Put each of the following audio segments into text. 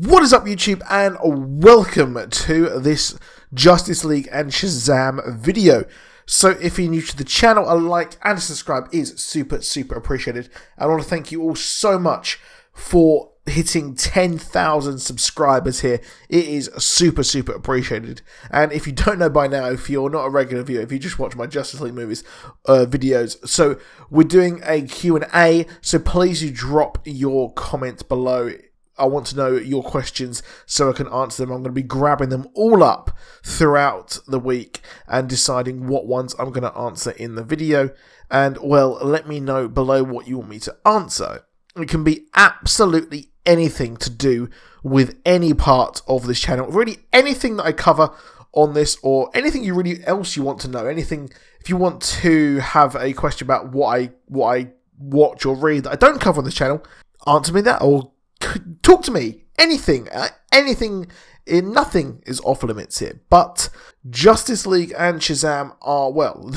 What is up, YouTube, and welcome to this Justice League and Shazam video. So if you're new to the channel, a like and a subscribe is super appreciated. I want to thank you all so much for hitting 10,000 subscribers here. It is super appreciated. And if you don't know by now, if you're not a regular viewer, if you just watch my Justice League movies videos, so we're doing a Q&A, so please do drop your comments below. I want to know your questions so I can answer them. I'm going to be grabbing them all up throughout the week and deciding what ones I'm going to answer in the video. And, well, let me know below what you want me to answer. It can be absolutely anything to do with any part of this channel. Really anything that I cover on this, or anything you really else you want to know. Anything, if you want to have a question about what I watch or read that I don't cover on this channel, answer me that, or talk to me. Anything, nothing is off limits here. But Justice League and Shazam are, well,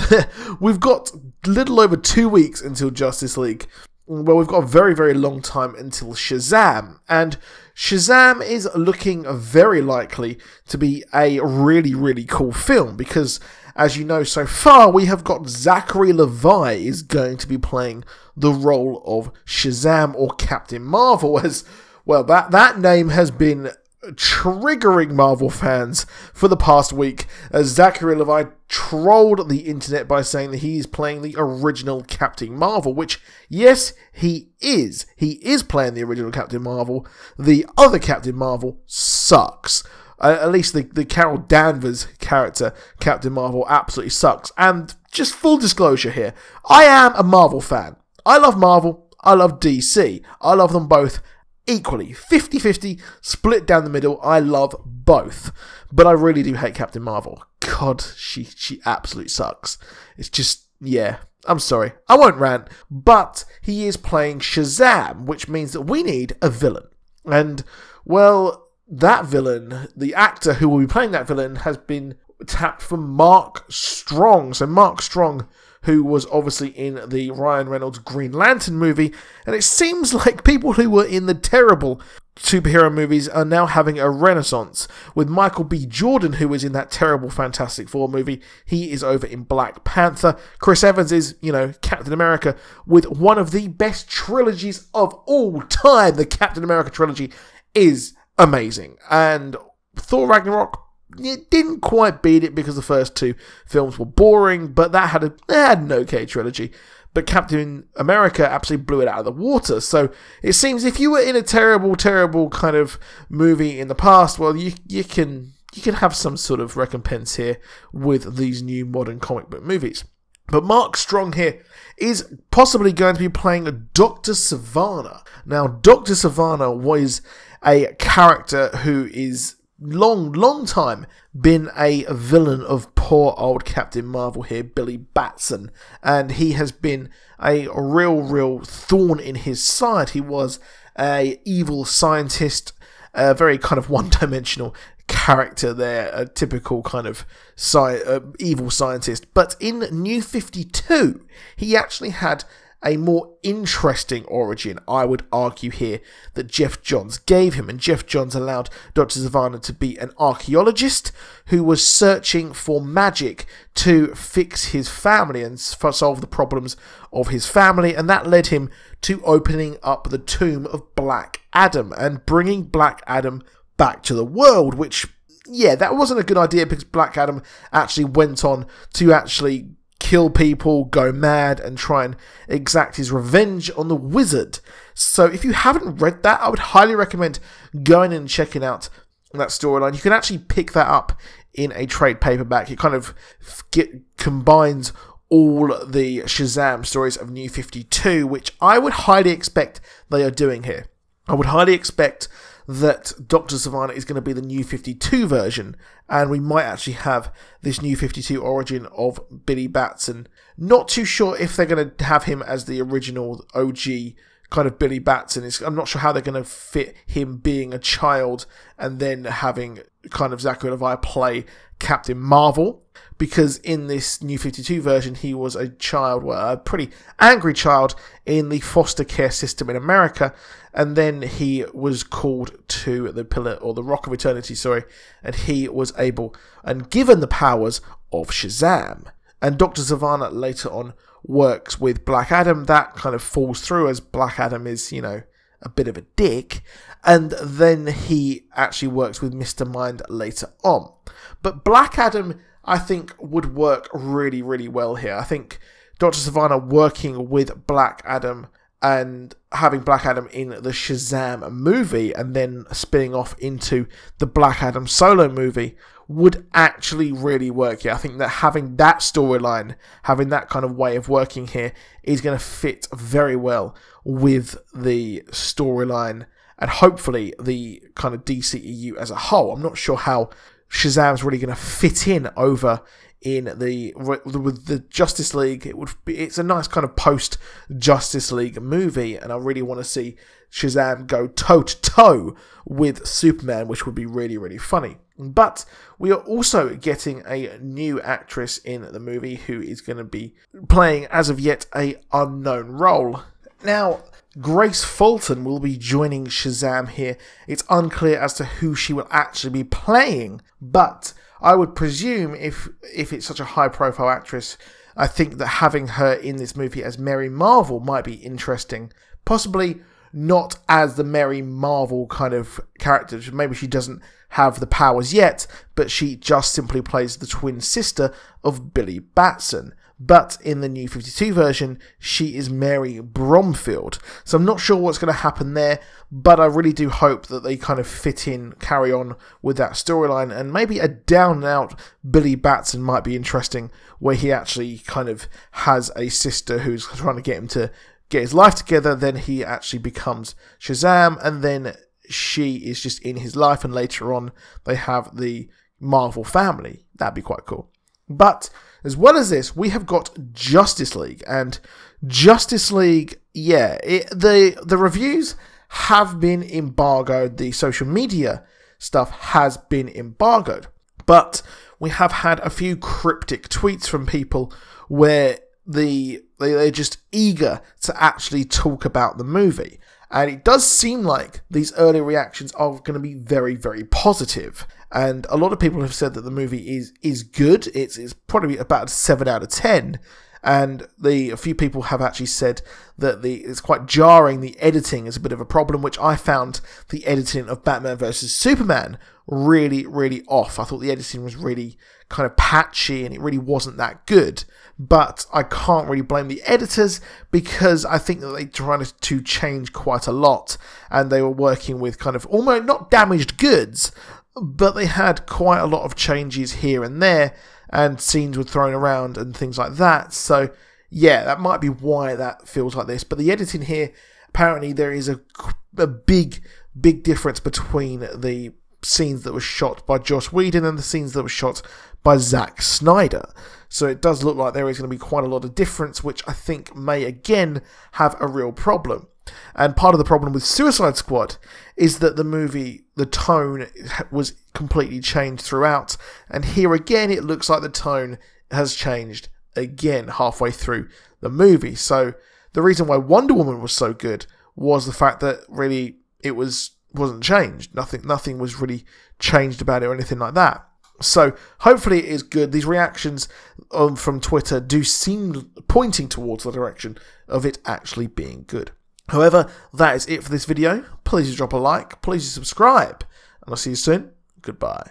we've got little over 2 weeks until Justice League. Well, we've got a very long time until Shazam, and Shazam is looking very likely to be a really cool film, because as you know, so far we have got Zachary Levi is going to be playing the role of Shazam, or Captain Marvel, as well. That name has been triggering Marvel fans for the past week, as Zachary Levi trolled the internet by saying that he is playing the original Captain Marvel, which, yes, he is. He is playing the original Captain Marvel. The other Captain Marvel sucks. At least the Carol Danvers character, Captain Marvel, absolutely sucks. And just full disclosure here, I am a Marvel fan. I love Marvel. I love DC. I love them both equally. 50-50, split down the middle. I love both. But I really do hate Captain Marvel. God, she absolutely sucks. It's just, yeah, I'm sorry. I won't rant. But he is playing Shazam, which means that we need a villain. And, well, that villain, the actor who will be playing that villain, has been tapped from Mark Strong. So Mark Strong, who was obviously in the Ryan Reynolds Green Lantern movie, and it seems like people who were in the terrible superhero movies are now having a renaissance, with Michael B. Jordan, who was in that terrible Fantastic Four movie. He is over in Black Panther. Chris Evans is, you know, Captain America, with one of the best trilogies of all time. The Captain America trilogy is amazing, and Thor Ragnarok, it didn't quite beat it because the first two films were boring, but that had an okay trilogy. But Captain America absolutely blew it out of the water. So it seems if you were in a terrible kind of movie in the past, well, you can have some sort of recompense here with these new modern comic book movies. But Mark Strong here is possibly going to be playing Dr. Sivana. Now, Dr. Sivana was a character who is long time been a villain of poor old Captain Marvel here, Billy Batson, and he has been a real thorn in his side. He was a evil scientist, a very kind of one-dimensional character there, a typical kind of evil scientist. But in New 52, he actually had a more interesting origin, I would argue here, that Jeff Johns gave him. And Jeff Johns allowed Dr. Sivana to be an archaeologist who was searching for magic to fix his family and solve the problems of his family. And that led him to opening up the tomb of Black Adam and bringing Black Adam back to the world, which, yeah, that wasn't a good idea, because Black Adam actually went on to actually kill people, go mad, and try and exact his revenge on the Wizard. So if you haven't read that, I would highly recommend going and checking out that storyline. You can actually pick that up in a trade paperback. It kind of combines all the Shazam stories of New 52, which I would highly expect they are doing here. I would highly expect that Dr. Sivana is going to be the New 52 version, and we might actually have this New 52 origin of Billy Batson. Not too sure if they're going to have him as the original OG kind of Billy Batson. I'm not sure how they're going to fit him being a child and then having kind of Zachary Levi play Captain Marvel, because in this New 52 version he was a child, well, a pretty angry child in the foster care system in America, and then he was called to the Pillar, or the Rock of Eternity, sorry, and he was able and given the powers of Shazam. And Dr. Sivana later on works with Black Adam. That kind of falls through, as Black Adam is, you know, a bit of a dick, and then he actually works with Mr. Mind later on. But Black Adam, I think, would work really, really well here. I think Dr. Sivana working with Black Adam and having Black Adam in the Shazam movie and then spinning off into the Black Adam solo movie would actually really work here. I think that having that storyline, having that kind of way of working here is going to fit very well with the storyline and hopefully the kind of DCEU as a whole. I'm not sure how Shazam's really going to fit in over in with the Justice League. It's a nice kind of post Justice League movie, and I really want to see Shazam go toe to toe with Superman, which would be really, really funny. But we are also getting a new actress in the movie who is going to be playing, as of yet, a unknown role. Now, Grace Fulton will be joining Shazam here. It's unclear as to who she will actually be playing, but I would presume if it's such a high-profile actress, I think that having her in this movie as Mary Marvel might be interesting. Possibly not as the Mary Marvel kind of character. Maybe she doesn't have the powers yet, but she just simply plays the twin sister of Billy Batson. But in the New 52 version, she is Mary Bromfield. So I'm not sure what's going to happen there, but I really do hope that they kind of fit in, carry on with that storyline, and maybe a down-and-out Billy Batson might be interesting, where he actually kind of has a sister who's trying to get him to get his life together, then he actually becomes Shazam, and then she is just in his life, and later on they have the Marvel family. That'd be quite cool. But as well as this, we have got Justice League, and Justice League, yeah, the reviews have been embargoed, the social media stuff has been embargoed, but we have had a few cryptic tweets from people where they're just eager to actually talk about the movie. And it does seem like these early reactions are going to be very, very positive. And a lot of people have said that the movie is good. It's probably about a 7 out of 10. And a few people have actually said that it's quite jarring. The editing is a bit of a problem, which I found the editing of Batman vs Superman really, really off. I thought the editing was really kind of patchy and it really wasn't that good. But I can't really blame the editors, because I think that they tried to change quite a lot, and they were working with kind of almost not damaged goods, but they had quite a lot of changes here and there, and scenes were thrown around and things like that. So yeah, that might be why that feels like this. But the editing here, apparently there is a big difference between the scenes that were shot by Joss Whedon and the scenes that were shot by Zack Snyder. So it does look like there is going to be quite a lot of difference, which I think may again have a real problem. And part of the problem with Suicide Squad is that the movie, the tone was completely changed throughout. And here again, it looks like the tone has changed again halfway through the movie. So the reason why Wonder Woman was so good was the fact that really it wasn't changed. Nothing was really changed about it or anything like that. So hopefully it is good. These reactions from Twitter do seem pointing towards the direction of it actually being good. However, that is it for this video. Please drop a like, please subscribe, and I'll see you soon. Goodbye.